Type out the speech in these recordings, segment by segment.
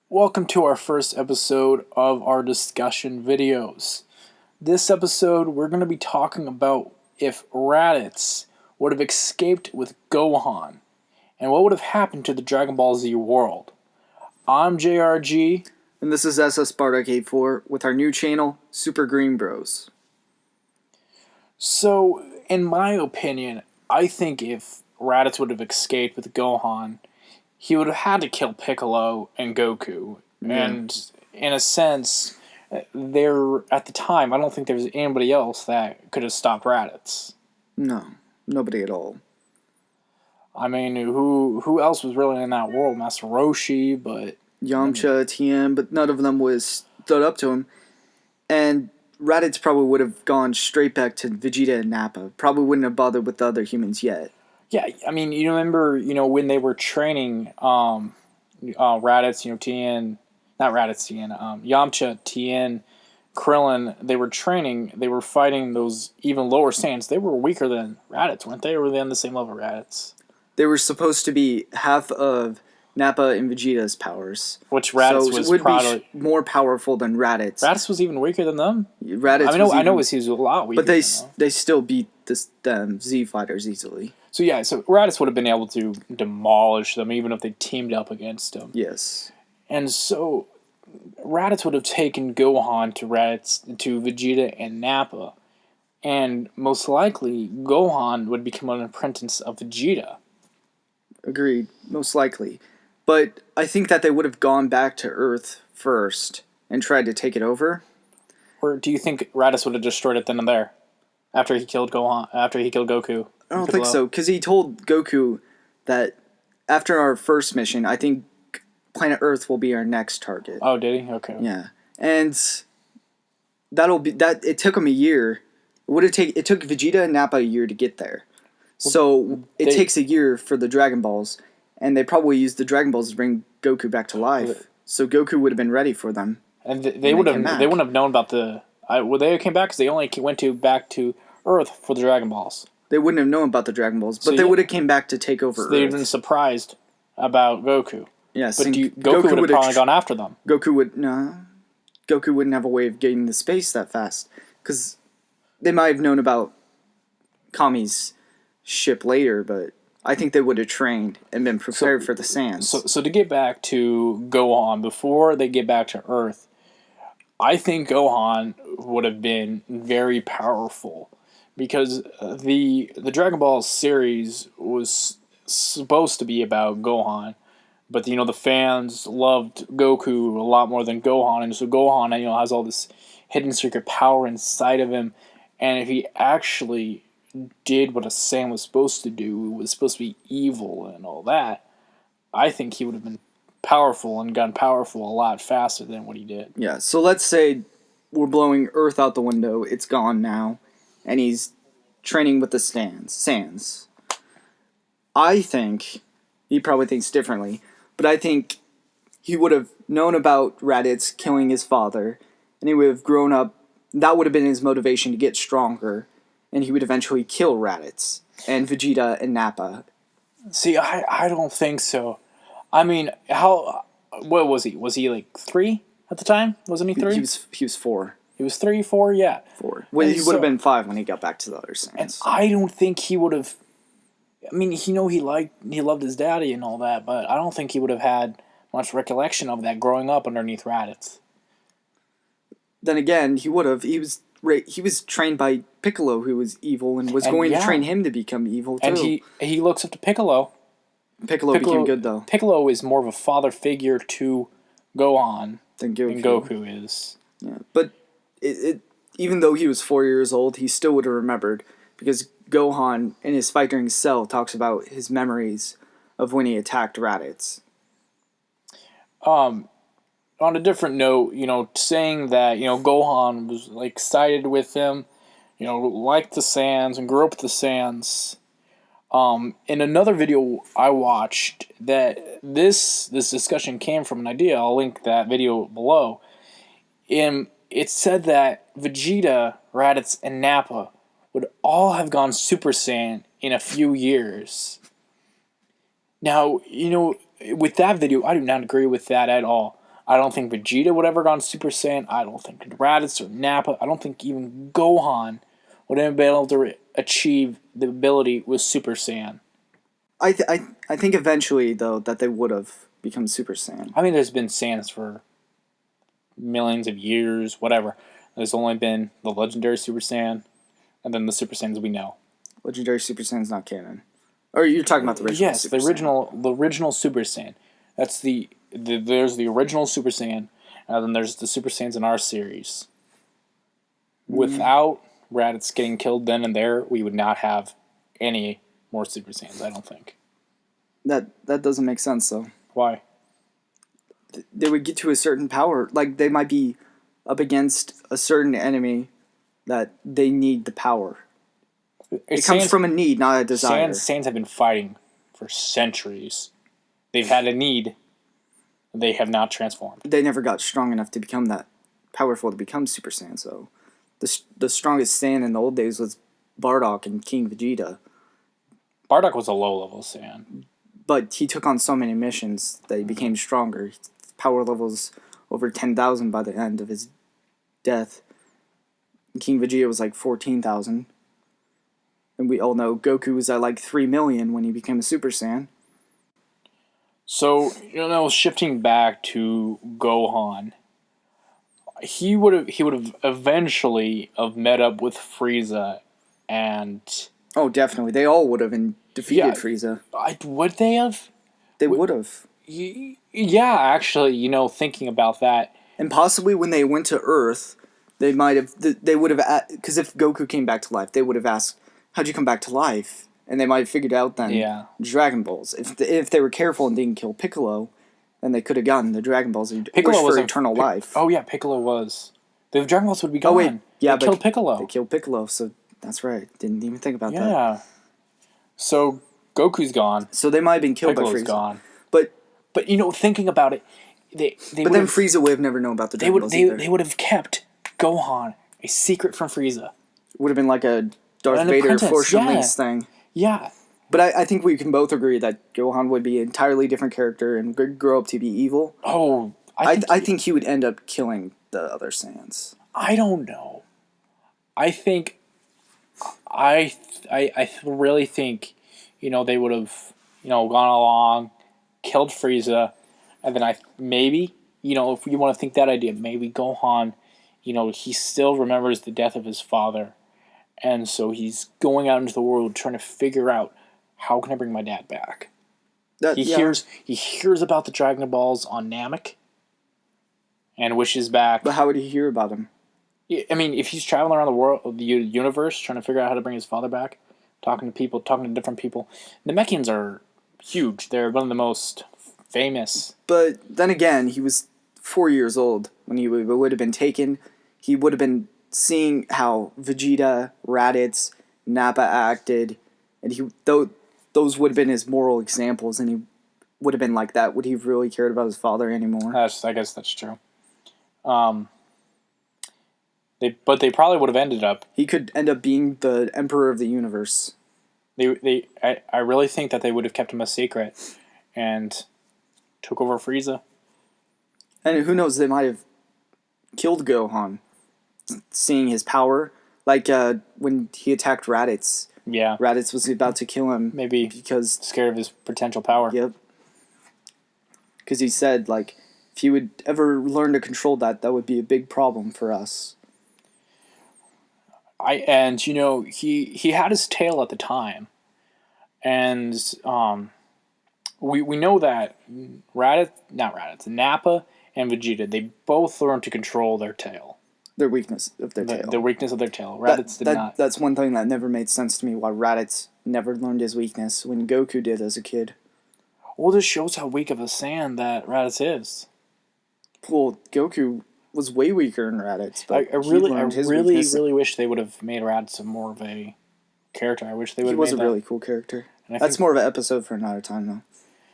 Welcome to our first episode of our discussion videos. This episode, we're going to be talking about if Raditz would have escaped with Gohan, and what would have happened to the Dragon Ball Z world. I'm JRG. And this is SS Bardock 84 with our new channel, Super Green Bros. So, in my opinion, I think if Raditz would have escaped with Gohan, he would have had to kill Piccolo and Goku. Yeah. And in a sense, there at the time, I don't think there was anybody else that could have stopped Raditz. No, nobody at all. I mean, who else was really in that world? Master Roshi, but Yamcha, Tien, but none of them stood up to him. And Raditz probably would have gone straight back to Vegeta and Nappa. Probably wouldn't have bothered with the other humans yet. yeah, I mean, you remember, when they were training Raditz, Tien, not Raditz, Tien, Yamcha, Tien, Krillin, they were training, they were fighting those even lower Saiyans. They were weaker than Raditz, weren't they? Or were they on the same level as Raditz? They were supposed to be half of Nappa and Vegeta's powers. Which Raditz so was would probably be more powerful than Raditz. Raditz was even weaker than them. Raditz I know he was a lot weaker. But they still beat them Z fighters easily. So Raditz would have been able to demolish them even if they teamed up against him. Yes. And so Raditz would have taken Gohan to Vegeta and Nappa, and most likely Gohan would become an apprentice of Vegeta. Agreed, most likely. But I think that they would have gone back to Earth first and tried to take it over. Or do you think Raditz would have destroyed it then and there after he killed Gohan? After he killed Goku? I don't think so, because he told Goku that after our first mission, I think planet Earth will be our next target. Oh, did he? Okay. Yeah, and that'll be that. It took him a year. It took Vegeta and Nappa a year to get there. So it takes a year for the Dragon Balls, and they probably used the Dragon Balls to bring Goku back to life. So Goku would have been ready for them. And they wouldn't have known about the. Well, they came back because they only went back to Earth for the Dragon Balls. They wouldn't have known about the Dragon Balls, but they would have came back to take over Earth. They'd have been surprised about Goku. Yes, but Goku would have probably gone after them. Goku wouldn't have a way of getting to space that fast, because they might have known about Kami's ship later, but I think they would have trained and been prepared for the Saiyans. So to get back to Gohan, before they get back to Earth, I think Gohan would have been very powerful, because the Dragon Ball series was supposed to be about Gohan, but the fans loved Goku a lot more than Gohan, and so Gohan has all this hidden secret power inside of him, and if he actually did what a Saiyan was supposed to do, was supposed to be evil and all that, I think he would have been powerful and gotten powerful a lot faster than what he did. Yeah, so let's say we're blowing Earth out the window, it's gone now, and he's training with the Saiyans. I think, he probably thinks differently, but I think he would have known about Raditz killing his father, and he would have grown up, that would have been his motivation to get stronger, and he would eventually kill Raditz and Vegeta and Nappa. See, I don't think so. I mean, what was he? Was he like 3 at the time? Wasn't he 3? He was 4. He was 3, 4, yeah. 4. Well, he would have been 5 when he got back to the other Saiyans. And I don't think he would have. I mean, he loved his daddy and all that, but I don't think he would have had much recollection of that growing up underneath Raditz. Then again, he would have. He was trained by Piccolo, who was evil, and was going to train him to become evil too. And he looks up to Piccolo. Piccolo became good though. Piccolo is more of a father figure to Gohan than Goku is. Yeah, but even though he was 4 years old, he still would have remembered, because Gohan in his fight during Cell talks about his memories of when he attacked Raditz. On a different note, saying that, Gohan was excited with him, liked the Saiyans and grew up with the Saiyans. In another video I watched, that this discussion came from an idea. I'll link that video below. It said that Vegeta, Raditz, and Nappa would all have gone Super Saiyan in a few years. Now, with that video, I do not agree with that at all. I don't think Vegeta would ever gone Super Saiyan. I don't think Raditz or Nappa. I don't think even Gohan would have been able to achieve the ability with Super Saiyan. I think eventually though that they would have become Super Saiyan. I mean, there's been Saiyans for millions of years, whatever. There's only been the legendary Super Saiyan, and then the Super Saiyans we know. Legendary Super Saiyan's not canon. Or you're talking about the original? Yes, Super the original Super Saiyan. That's there's the original Super Saiyan, and then there's the Super Saiyans in our series. Without Raditz getting killed then and there, we would not have any more Super Saiyans. I don't think. That doesn't make sense though. Why? They would get to a certain power. Like they might be up against a certain enemy that they need the power. It comes from a need, not a desire. Saiyans have been fighting for centuries. They've had a need. They have not transformed. They never got strong enough to become that powerful to become Super Saiyan. So, the strongest Saiyan in the old days was Bardock and King Vegeta. Bardock was a low-level Saiyan. But he took on so many missions that he became stronger. His power levels over 10,000 by the end of his death. King Vegeta was like 14,000. And we all know Goku was at like 3 million when he became a Super Saiyan. So, shifting back to Gohan, he would have eventually have met up with Frieza, and oh, definitely, they all would have defeated Frieza. Would they have? They would have. Yeah, actually, thinking about that, and possibly when they went to Earth, they might have. They would have, because if Goku came back to life, they would have asked, "How'd you come back to life?" And they might have figured out then Dragon Balls. If they were careful and didn't kill Piccolo, then they could have gotten the Dragon Balls and wished for eternal life. Oh yeah, Piccolo was. The Dragon Balls would be gone. Oh wait, yeah, they killed Piccolo. They killed Piccolo, so that's right. Didn't even think about that. Yeah. So Goku's gone. So they might have been killed Piccolo's by Frieza. Gone. But thinking about it, they but then Frieza would have never known about the Dragon Balls either. They would have kept Gohan a secret from Frieza. Would have been like a Darth Vader Force Unleashed thing. Yeah. But I think we can both agree that Gohan would be an entirely different character and would grow up to be evil. Oh, I think he would end up killing the other Saiyans. I don't know. I think I really think they would have gone along, killed Frieza, and then maybe if you want to think that idea, maybe Gohan, he still remembers the death of his father, and so he's going out into the world trying to figure out how can I bring my dad back. He hears about the Dragon Balls on Namek, and wishes back. But how would he hear about him? I mean, if he's traveling around the world, the universe, trying to figure out how to bring his father back, talking to different people. Namekians are huge. They're one of the most famous. But then again, he was 4 years old when he would have been taken. He would have been seeing how Vegeta, Raditz, Nappa acted, and those would have been his moral examples, and he would have been like that. Would he have really cared about his father anymore? I guess that's true. But they probably would have ended up. He could end up being the emperor of the universe. I really think that they would have kept him a secret, and took over Frieza. And who knows? They might have killed Gohan, seeing his power. Like when he attacked Raditz. Yeah. Raditz was about to kill him. Maybe because scared of his potential power. Yep. Because he said, like, if he would ever learn to control that would be a big problem for us. He had his tail at the time, and we know that Nappa and Vegeta, they both learned to control their tail. Their weakness of their tail. The weakness of their tail. Raditz did not. That's one thing that never made sense to me, why Raditz never learned his weakness when Goku did as a kid. Well, this shows how weak of a Saiyan that Raditz is. Well, Goku was way weaker than Raditz, but I really wish they would have made Raditz more of a character. I wish they would have made He was a really cool character. That's more of an episode for another time, though.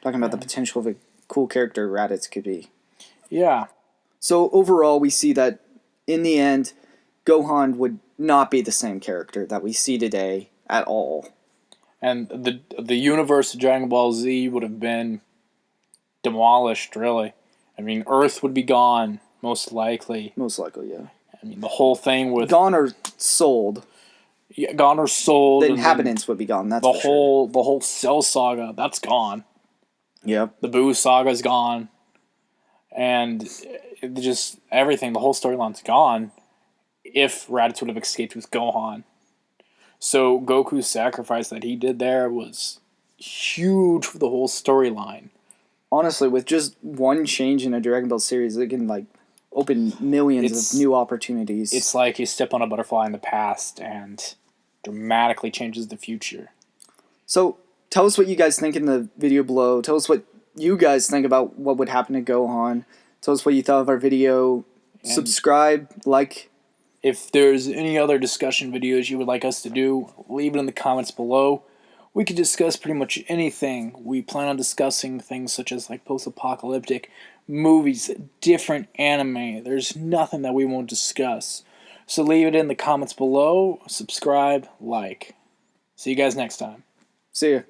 Talking about the potential of a cool character Raditz could be. Yeah. So overall, we see that in the end, Gohan would not be the same character that we see today at all. And the universe of Dragon Ball Z would have been demolished, really. I mean, Earth would be gone, most likely. Most likely, yeah. I mean, the whole thing with Gone or sold. gone or sold. The inhabitants would be gone. That's the for whole the whole Cell saga. That's gone. sure. Yep. The Boo saga's gone, and just everything. The whole storyline's gone. If Raditz would have escaped with Gohan, so Goku's sacrifice that he did there was huge for the whole storyline. Honestly, with just one change in a Dragon Ball series, it can like open millions of new opportunities. It's like you step on a butterfly in the past and dramatically changes the future. So tell us what you guys think in the video below. Tell us what you guys think about what would happen to Gohan. Tell us what you thought of our video. And subscribe, like. If there's any other discussion videos you would like us to do, leave it in the comments below. We could discuss pretty much anything. We plan on discussing things such as like post-apocalyptic movies, different anime. There's nothing that we won't discuss. So leave it in the comments below. Subscribe, like. See you guys next time. See ya.